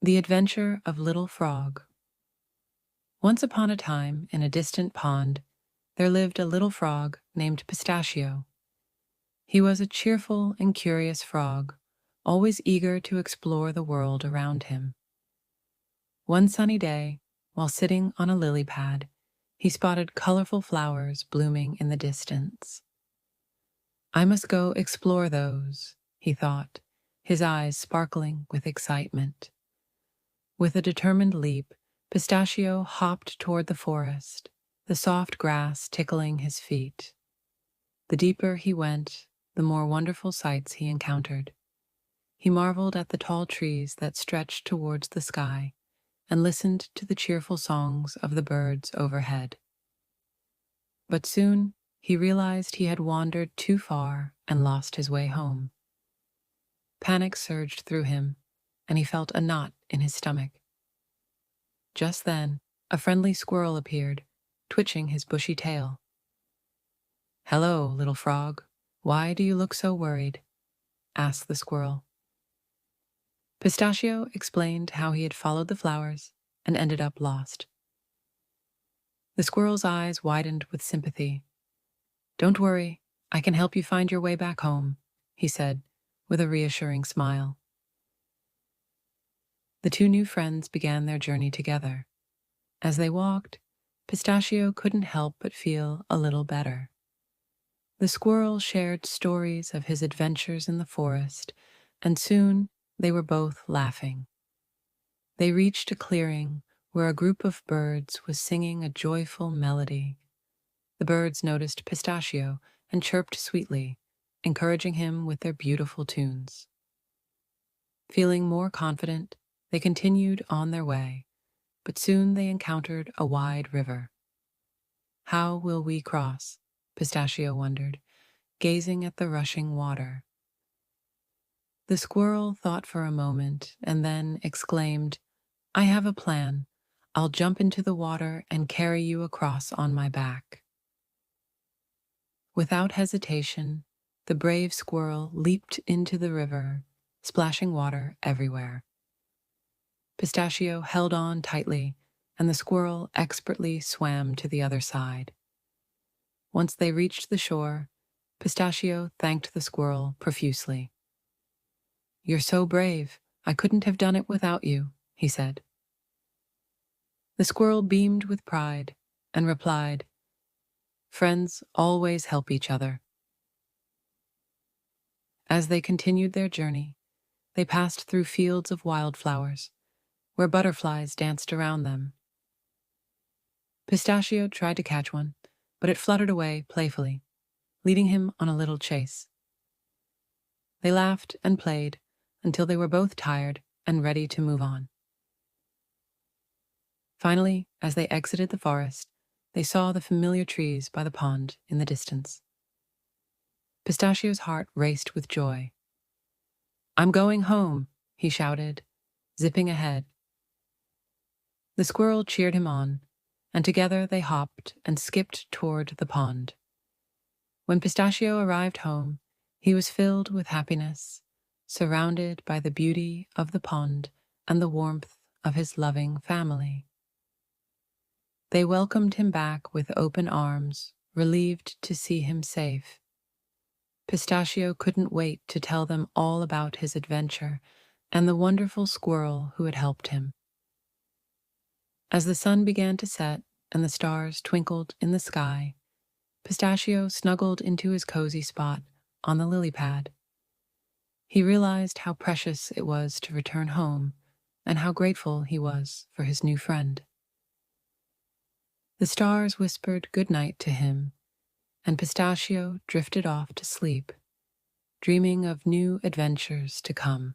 The Adventure of Little Frog. Once upon a time, in a distant pond, there lived a little frog named Pistachio. He was a cheerful and curious frog, always eager to explore the world around him. One sunny day, while sitting on a lily pad, he spotted colorful flowers blooming in the distance. "I must go explore those," he thought, his eyes sparkling with excitement. With a determined leap, Pistachio hopped toward the forest, the soft grass tickling his feet. The deeper he went, the more wonderful sights he encountered. He marveled at the tall trees that stretched towards the sky and listened to the cheerful songs of the birds overhead. But soon he realized he had wandered too far and lost his way home. Panic surged through him, and he felt a knot in his stomach. Just then, a friendly squirrel appeared, twitching his bushy tail. "Hello, little frog. Why do you look so worried?" asked the squirrel. Pistachio explained how he had followed the flowers and ended up lost. The squirrel's eyes widened with sympathy. "Don't worry, I can help you find your way back home," he said, with a reassuring smile. The two new friends began their journey together. As they walked, Pistachio couldn't help but feel a little better. The squirrel shared stories of his adventures in the forest, and soon they were both laughing. They reached a clearing where a group of birds was singing a joyful melody. The birds noticed Pistachio and chirped sweetly, encouraging him with their beautiful tunes. Feeling more confident, they continued on their way, but soon they encountered a wide river. "How will we cross?" Pistachio wondered, gazing at the rushing water. The squirrel thought for a moment and then exclaimed, "I have a plan. I'll jump into the water and carry you across on my back." Without hesitation, the brave squirrel leaped into the river, splashing water everywhere. Pistachio held on tightly, and the squirrel expertly swam to the other side. Once they reached the shore, Pistachio thanked the squirrel profusely. "You're so brave. I couldn't have done it without you," he said. The squirrel beamed with pride and replied, "Friends always help each other." As they continued their journey, they passed through fields of wildflowers, where butterflies danced around them. Pistachio tried to catch one, but it fluttered away playfully, leading him on a little chase. They laughed and played until they were both tired and ready to move on. Finally, as they exited the forest, they saw the familiar trees by the pond in the distance. Pistachio's heart raced with joy. "I'm going home," he shouted, zipping ahead. The squirrel cheered him on, and together they hopped and skipped toward the pond. When Pistachio arrived home, he was filled with happiness, surrounded by the beauty of the pond and the warmth of his loving family. They welcomed him back with open arms, relieved to see him safe. Pistachio couldn't wait to tell them all about his adventure and the wonderful squirrel who had helped him. As the sun began to set and the stars twinkled in the sky, Pistachio snuggled into his cozy spot on the lily pad. He realized how precious it was to return home and how grateful he was for his new friend. The stars whispered good night to him, and Pistachio drifted off to sleep, dreaming of new adventures to come.